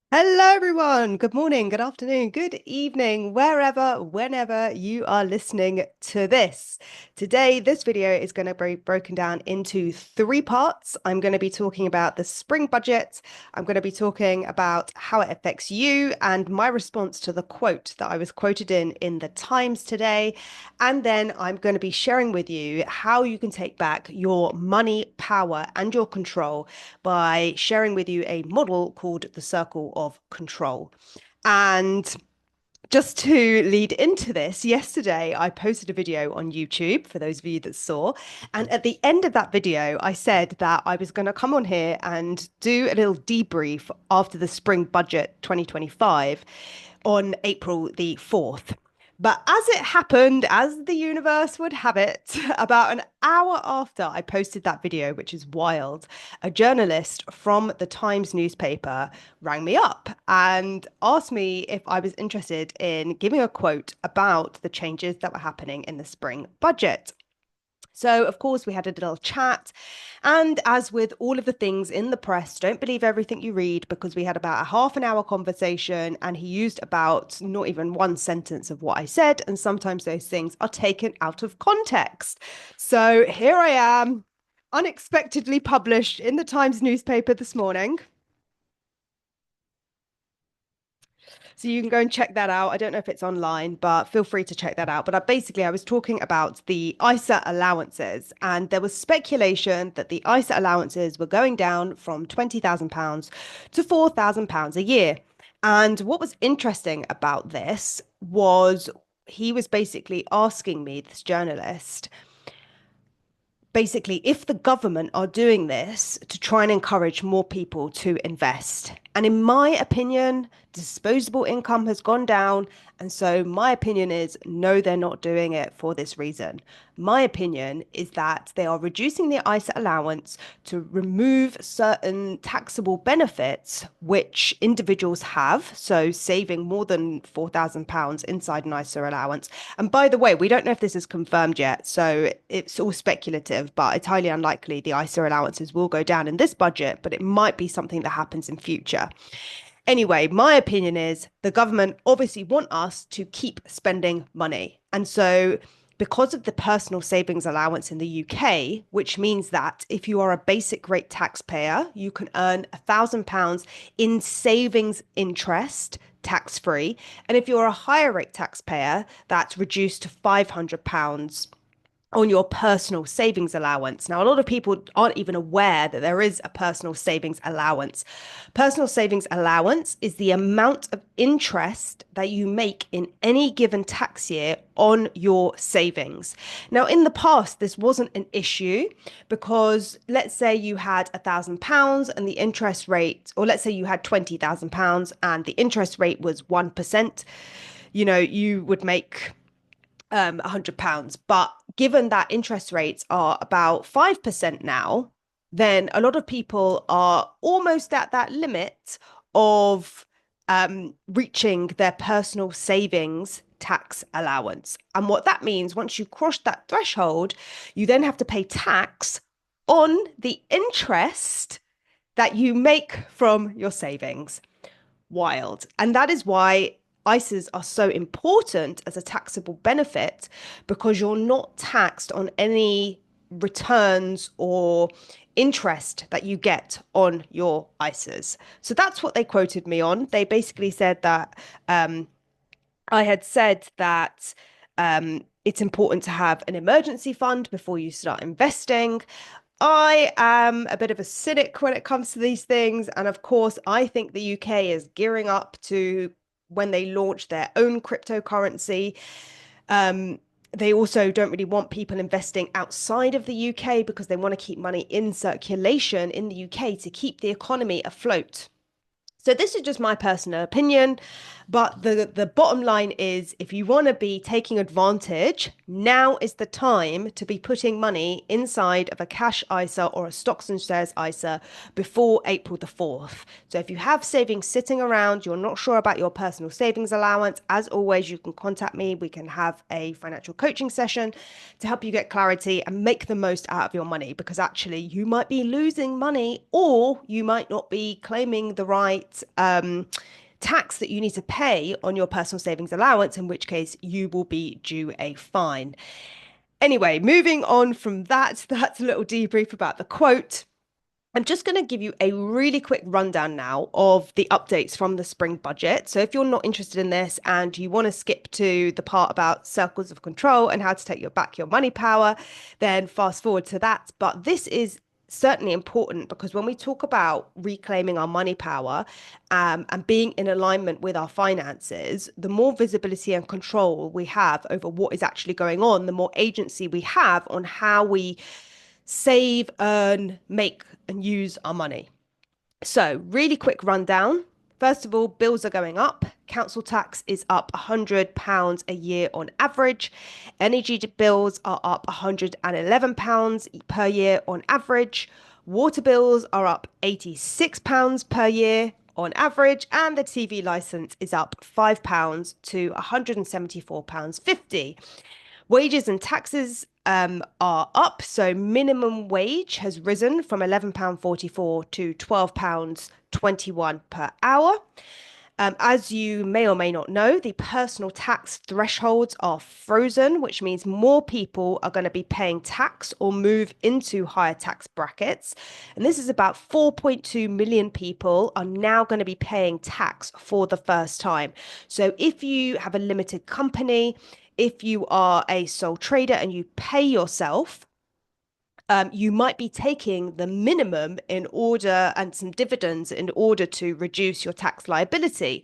Hello, everyone. Good morning, good afternoon, good evening, wherever, whenever you are listening to this. Today, this video is going to be broken down into three parts. I'm going to be talking about the spring budget. I'm going to be talking about how it affects you and my response to the quote that I was quoted in the Times today. And then I'm going to be sharing with you how you can take back your money, power, and your control by sharing with you a model called the Circle of Control. And just to lead into this, yesterday I posted a video on YouTube for those of you that saw. And at the end of that video, I said that I was going to come on here and do a little debrief after the spring budget 2025 on April the 4th. But as it happened, as the universe would have it, about an hour after I posted that video, which is wild, a journalist from the Times newspaper rang me up and asked me if I was interested in giving a quote about the changes that were happening in the spring budget. So, of course, we had a little chat. And as with all of the things in the press, don't believe everything you read because we had about a half an hour conversation and he used about not even one sentence of what I said. And sometimes those things are taken out of context. So here I am, unexpectedly published in the Times newspaper this morning. So you can go and check that out. I don't know if it's online, but feel free to check that out. But I was talking about the ISA allowances, and there was speculation that the ISA allowances were going down from £20,000 to £4,000 a year. And what was interesting about this was he was basically asking me, this journalist, basically, if the government are doing this to try and encourage more people to invest. And in my opinion, disposable income has gone down. And so my opinion is no, they're not doing it for this reason. My opinion is that they are reducing the ISA allowance to remove certain taxable benefits which individuals have. So saving more than £4,000 inside an ISA allowance. And by the way, we don't know if this is confirmed yet. So it's all speculative, but it's highly unlikely the ISA allowances will go down in this budget, but it might be something that happens in future. Anyway, my opinion is the government obviously want us to keep spending money. And so because of the personal savings allowance in the UK, which means that if you are a basic rate taxpayer, you can earn £1,000 in savings interest tax free. And if you're a higher rate taxpayer, that's reduced to £500 on your personal savings allowance. Now, a lot of people aren't even aware that there is a personal savings allowance. Personal savings allowance is the amount of interest that you make in any given tax year on your savings. Now, in the past, this wasn't an issue because let's say you had £1,000 and the interest rate, or let's say you had £20,000 and the interest rate was 1%, you would make £100. But given that interest rates are about 5% now, then a lot of people are almost at that limit of reaching their personal savings tax allowance. And what that means, once you cross that threshold, you then have to pay tax on the interest that you make from your savings. Wild. And that is why ISAs are so important as a taxable benefit because you're not taxed on any returns or interest that you get on your ISAs. So that's what they quoted me on. They basically said that I had said that it's important to have an emergency fund before you start investing. I am a bit of a cynic when it comes to these things. And of course, I think the UK is gearing up to when they launch their own cryptocurrency. Um, they also don't really want people investing outside of the UK because they want to keep money in circulation in the UK to keep the economy afloat. So this is just my personal opinion, but the bottom line is if you want to be taking advantage, now is the time to be putting money inside of a cash ISA or a stocks and shares ISA before April the 4th. So if you have savings sitting around, you're not sure about your personal savings allowance, as always, you can contact me. We can have a financial coaching session to help you get clarity and make the most out of your money because actually you might be losing money or you might not be claiming the right that tax that you need to pay on your personal savings allowance, in which case you will be due a fine. Anyway, moving on from that, that's a little debrief about the quote. I'm just going to give you a really quick rundown now of the updates from the spring budget. So if you're not interested in this and you want to skip to the part about circles of control and how to take back your money power, then fast forward to that. But this is certainly important because when we talk about reclaiming our money power and being in alignment with our finances, the more visibility and control we have over what is actually going on, the more agency we have on how we save, earn, make, and use our money. So, really quick rundown. First of all, bills are going up. Council tax is up £100 a year on average. Energy bills are up £111 per year on average. Water bills are up £86 per year on average. And the TV license is up £5 to £174.50. Wages and taxes are up. So minimum wage has risen from £11.44 to £12.21 per hour. As you may or may not know, the personal tax thresholds are frozen, which means more people are going to be paying tax or move into higher tax brackets. And this is about 4.2 million people are now going to be paying tax for the first time. So if you have a limited company, if you are a sole trader and you pay yourself, you might be taking the minimum in order and some dividends in order to reduce your tax liability.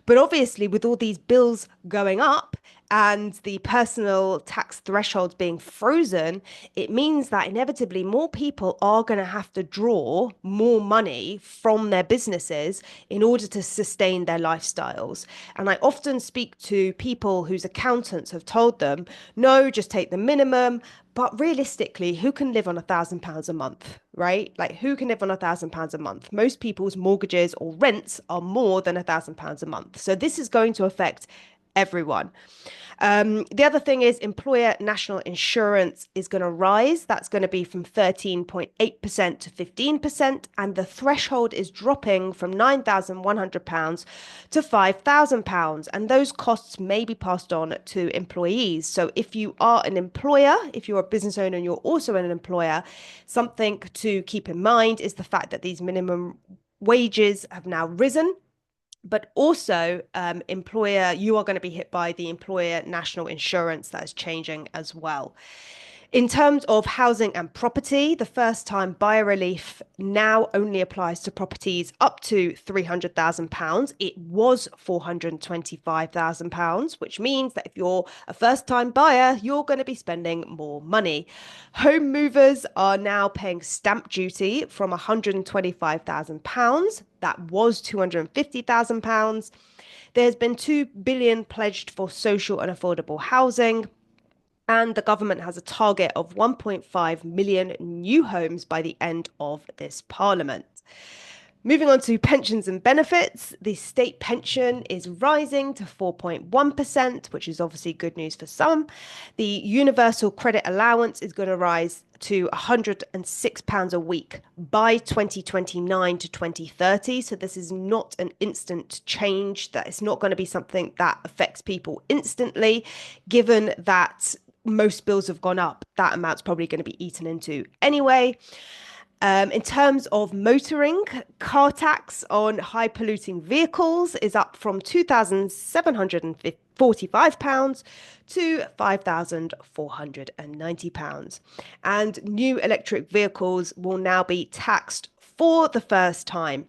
But obviously, with all these bills going up and the personal tax thresholds being frozen, it means that inevitably more people are going to have to draw more money from their businesses in order to sustain their lifestyles. And I often speak to people whose accountants have told them, no, just take the minimum. But realistically, who can live on £1,000 a month, right? Like, who can live on £1,000 a month? Most people's mortgages or rents are more than £1,000 a month. So this is going to affect everyone. The other thing is employer national insurance is going to rise. That's going to be from 13.8% to 15%. And the threshold is dropping from £9,100 to £5,000. And those costs may be passed on to employees. So if you are an employer, if you're a business owner and you're also an employer, something to keep in mind is the fact that these minimum wages have now risen. But also, employer, you are going to be hit by the employer national insurance that is changing as well. In terms of housing and property, the first time buyer relief now only applies to properties up to £300,000. It was £425,000, which means that if you're a first time buyer, you're going to be spending more money. Home movers are now paying stamp duty from £125,000. That was £250,000. There's been 2 billion pledged for social and affordable housing. And the government has a target of 1.5 million new homes by the end of this parliament. Moving on to pensions and benefits, the state pension is rising to 4.1%, which is obviously good news for some. The universal credit allowance is going to rise to £106 a week by 2029 to 2030. So this is not an instant change. That it's not going to be something that affects people instantly, given that most bills have gone up. That amount's probably going to be eaten into anyway. In terms of motoring, car tax on high polluting vehicles is up from £2,745 to £5,490. And new electric vehicles will now be taxed for the first time.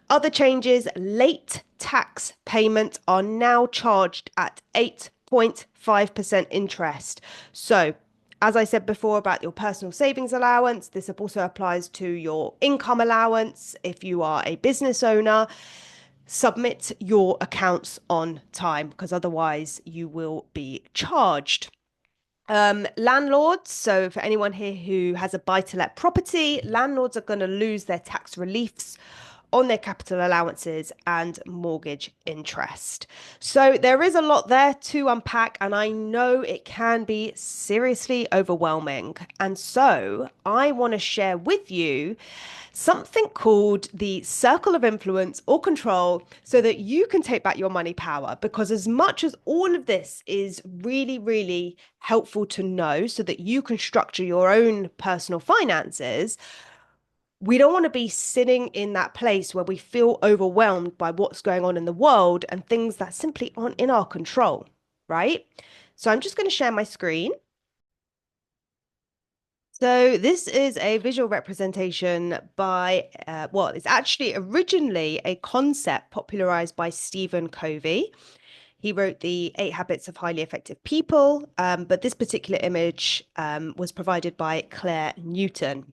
Other changes, late tax payments are now charged at 8.5% interest. So as I said before about your personal savings allowance, this also applies to your income allowance. If you are a business owner, submit your accounts on time because otherwise you will be charged. Landlords, so for anyone here who has a buy-to-let property, landlords are going to lose their tax reliefs on their capital allowances and mortgage interest. So there is a lot there to unpack, and I know it can be seriously overwhelming. And so I want to share with you something called the circle of influence or control so that you can take back your money power. Because as much as all of this is really, really helpful to know so that you can structure your own personal finances, we don't want to be sitting in that place where we feel overwhelmed by what's going on in the world and things that simply aren't in our control, right? So I'm just going to share my screen. So this is a visual representation by, well, it's actually originally a concept popularized by Stephen Covey. He wrote the 8 Habits of Highly Effective People, but this particular image was provided by Claire Newton.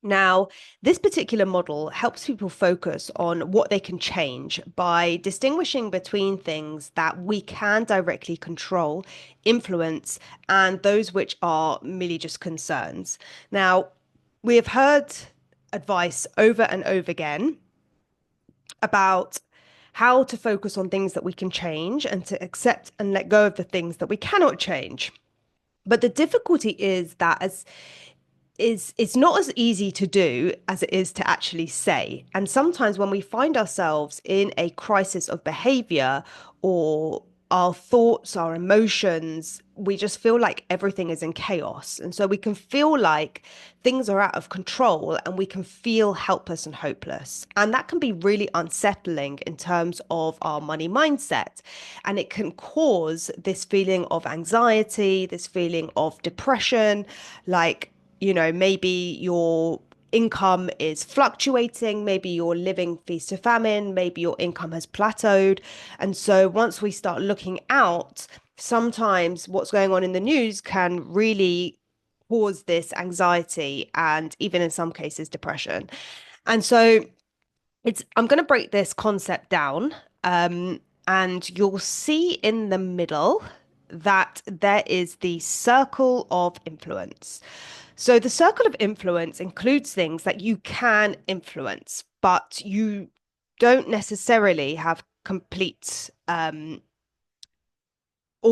Now, this particular model helps people focus on what they can change by distinguishing between things that we can directly control, influence, and those which are merely just concerns. Now, we have heard advice over and over again about how to focus on things that we can change and to accept and let go of the things that we cannot change. But the difficulty is that as is it's not as easy to do as it is to actually say. And sometimes when we find ourselves in a crisis of behavior or our thoughts, our emotions, we just feel like everything is in chaos. And so we can feel like things are out of control and we can feel helpless and hopeless. And that can be really unsettling in terms of our money mindset. And it can cause this feeling of anxiety, this feeling of depression, like maybe your income is fluctuating, maybe you're living feast to famine, maybe your income has plateaued. And so once we start looking out, sometimes what's going on in the news can really cause this anxiety and even in some cases depression. And so I'm going to break this concept down, and you'll see in the middle that there is the circle of influence. So the circle of influence includes things that you can influence, but you don't necessarily have complete, or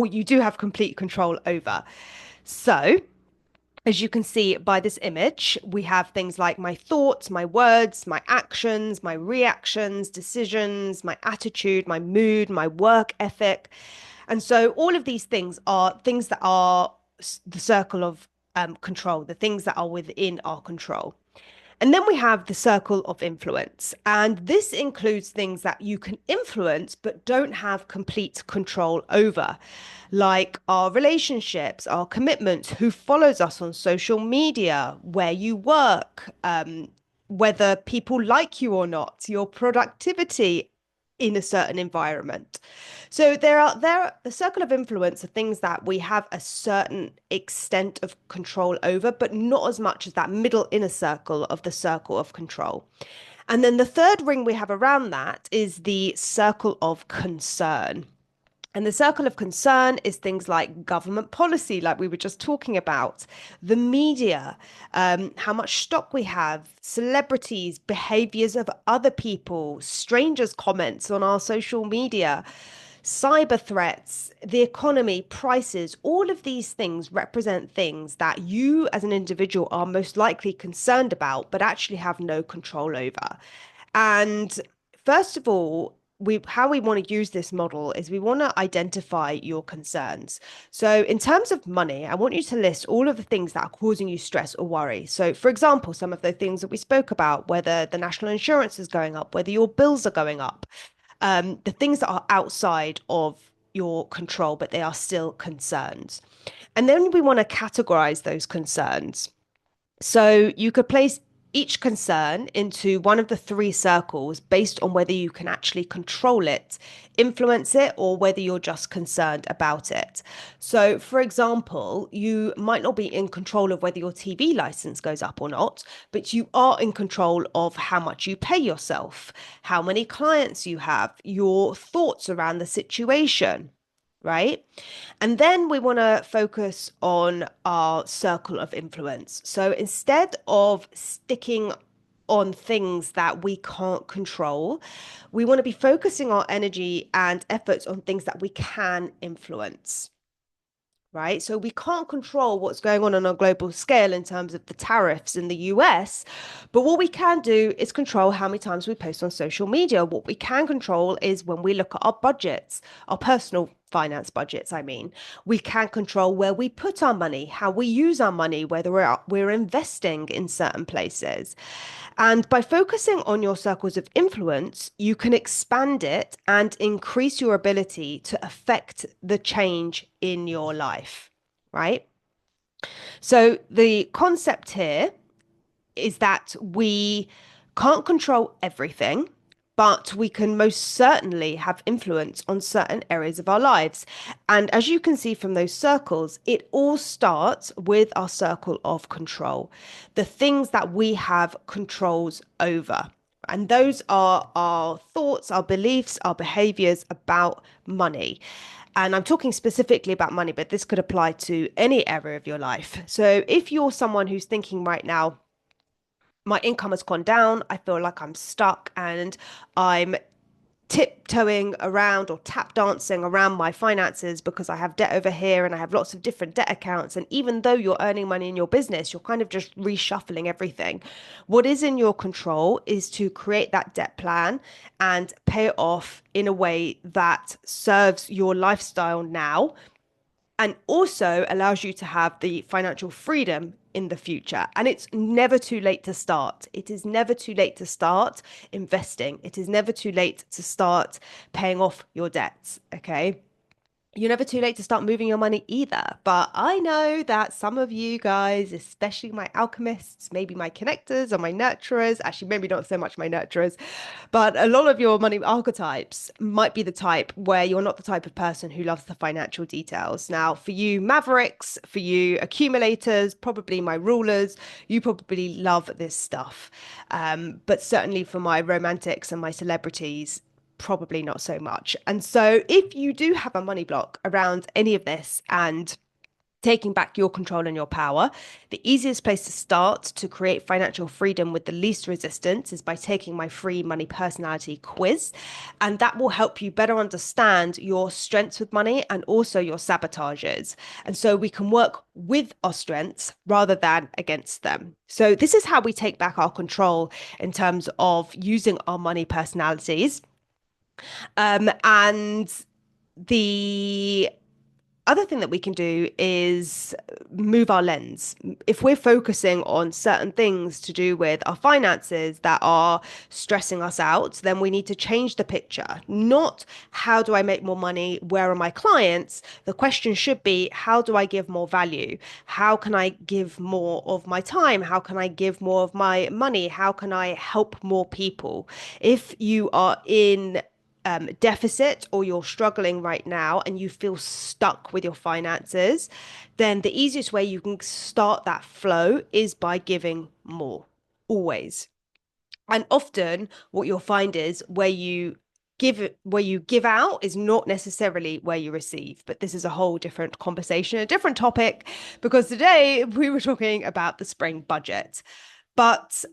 you do have complete control over. So, as you can see by this image, we have things like my thoughts, my words, my actions, my reactions, decisions, my attitude, my mood, my work ethic. And so all of these things are things that are the circle of control, the things that are within our control. And then we have the circle of influence. And this includes things that you can influence but don't have complete control over, like our relationships, our commitments, who follows us on social media, where you work, whether people like you or not, your productivity in a certain environment. So the circle of influence are things that we have a certain extent of control over, but not as much as that middle inner circle of the circle of control. And then the third ring we have around that is the circle of concern. And the circle of concern is things like government policy, like we were just talking about, the media, how much stock we have, celebrities, behaviors of other people, strangers' comments on our social media, cyber threats, the economy, prices. All of these things represent things that you as an individual are most likely concerned about, but actually have no control over. And first of all, how we want to use this model is we want to identify your concerns. So in terms of money, I want you to list all of the things that are causing you stress or worry. So for example, some of the things that we spoke about, whether the national insurance is going up, whether your bills are going up, the things that are outside of your control, but they are still concerns. And then we want to categorize those concerns. So you could place each concern into one of the three circles based on whether you can actually control it, influence it, or whether you're just concerned about it. So, for example, you might not be in control of whether your TV license goes up or not, but you are in control of how much you pay yourself, how many clients you have, your thoughts around the situation, right? And then we want to focus on our circle of influence. So instead of sticking on things that we can't control. We want to be focusing our energy and efforts on things that we can influence. Right. So we can't control what's going on a global scale in terms of the tariffs in the US. But what we can do is control how many times we post on social media. What we can control is when we look at our budgets, our personal finance budgets, I mean. We can control where we put our money, how we use our money, whether we're investing in certain places. And by focusing on your circles of influence, you can expand it and increase your ability to affect the change in your life, right? So the concept here is that we can't control everything, but we can most certainly have influence on certain areas of our lives. And as you can see from those circles, it all starts with our circle of control, the things that we have controls over. And those are our thoughts, our beliefs, our behaviors about money. And I'm talking specifically about money, but this could apply to any area of your life. So if you're someone who's thinking right now, my income has gone down. I feel like I'm stuck and I'm tiptoeing around or tap dancing around my finances because I have debt over here and I have lots of different debt accounts. And even though you're earning money in your business, you're kind of just reshuffling everything. What is in your control is to create that debt plan and pay it off in a way that serves your lifestyle now and also allows you to have the financial freedom in the future. And it's never too late to start. It is never too late to start investing. It is never too late to start paying off your debts. Okay. You're never too late to start moving your money either. But I know that some of you guys, especially my alchemists, maybe my connectors or my nurturers, actually, maybe not so much my nurturers, but a lot of your money archetypes might be the type where you're not the type of person who loves the financial details. Now, for you mavericks, for you accumulators, probably my rulers, you probably love this stuff. But certainly for my romantics and my celebrities, probably not so much. And so, if you do have a money block around any of this and taking back your control and your power, the easiest place to start to create financial freedom with the least resistance is by taking my free money personality quiz. And that will help you better understand your strengths with money and also your sabotages. And so we can work with our strengths rather than against them. So, this is how we take back our control in terms of using our money personalities. And the other thing that we can do is move our lens. If we're focusing on certain things to do with our finances that are stressing us out, then we need to change the picture. Not how do I make more money? Where are my clients? The question should be, how do I give more value? How can I give more of my time? How can I give more of my money? How can I help more people? If you are in deficit or you're struggling right now and you feel stuck with your finances, then the easiest way you can start that flow is by giving more, always. And often what you'll find is where you give out is not necessarily where you receive. But this is a whole different conversation, a different topic, because today we were talking about the spring budget. But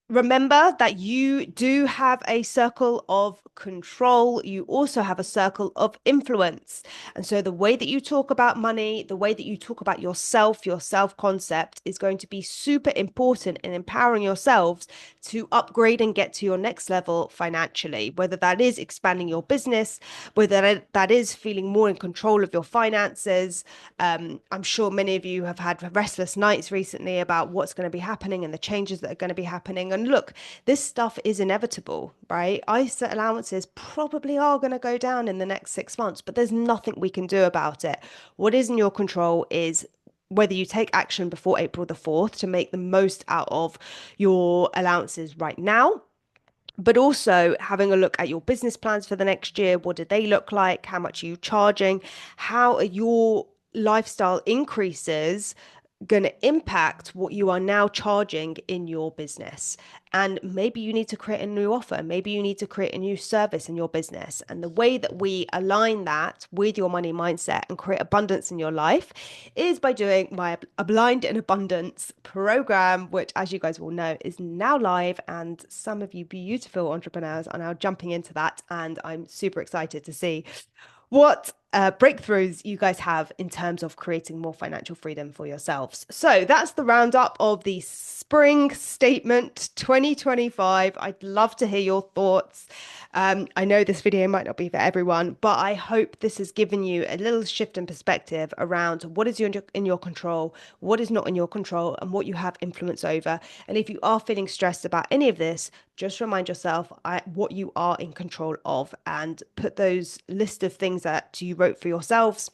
remember that you do have a circle of control. You also have a circle of influence. And so the way that you talk about money, the way that you talk about yourself, your self concept is going to be super important in empowering yourselves to upgrade and get to your next level financially, whether that is expanding your business, whether that is feeling more in control of your finances. I'm sure many of you have had restless nights recently about what's going to be happening and the changes that are going to be happening. And look, this stuff is inevitable, right? ISA allowances probably are going to go down in the next 6 months, but there's nothing we can do about it. What is in your control is whether you take action before April the 4th to make the most out of your allowances right now, but also having a look at your business plans for the next year. What do they look like? How much are you charging? How are your lifestyle increases going to impact what you are now charging in your business. And maybe you need to create a new offer. Maybe you need to create a new service in your business. And the way that we align that with your money mindset and create abundance in your life is by doing my Aligned in Abundance program, which, as you guys will know, is now live. And some of you beautiful entrepreneurs are now jumping into that. And I'm super excited to see what breakthroughs you guys have in terms of creating more financial freedom for yourselves. So that's the roundup of the Spring Statement 2025. I'd love to hear your thoughts. I know this video might not be for everyone, but I hope this has given you a little shift in perspective around what is in your control, what is not in your control, and what you have influence over. And if you are feeling stressed about any of this, just remind yourself what you are in control of and put those list of things that you wrote for yourselves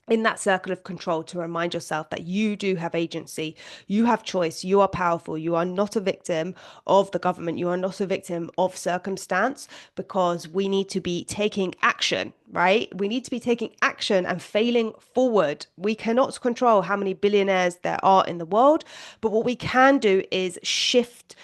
in that circle of control to remind yourself that you do have agency, you have choice, you are powerful, you are not a victim of the government, you are not a victim of circumstance, because we need to be taking action, right? We need to be taking action and failing forward. We cannot control how many billionaires there are in the world, but what we can do is shift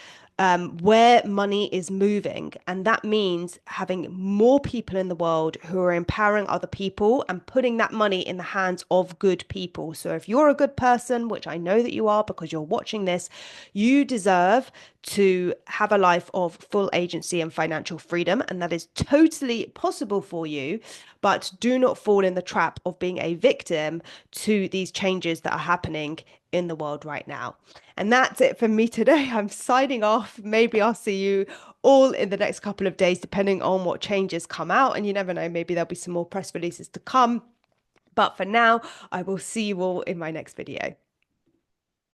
where money is moving. And that means having more people in the world who are empowering other people and putting that money in the hands of good people. So if you're a good person, which I know that you are because you're watching this, you deserve to have a life of full agency and financial freedom. And that is totally possible for you. But do not fall in the trap of being a victim to these changes that are happening in the world right now. And that's it for me today. I'm signing off. Maybe I'll see you all in the next couple of days, depending on what changes come out. And you never know, maybe there'll be some more press releases to come. But for now, I will see you all in my next video.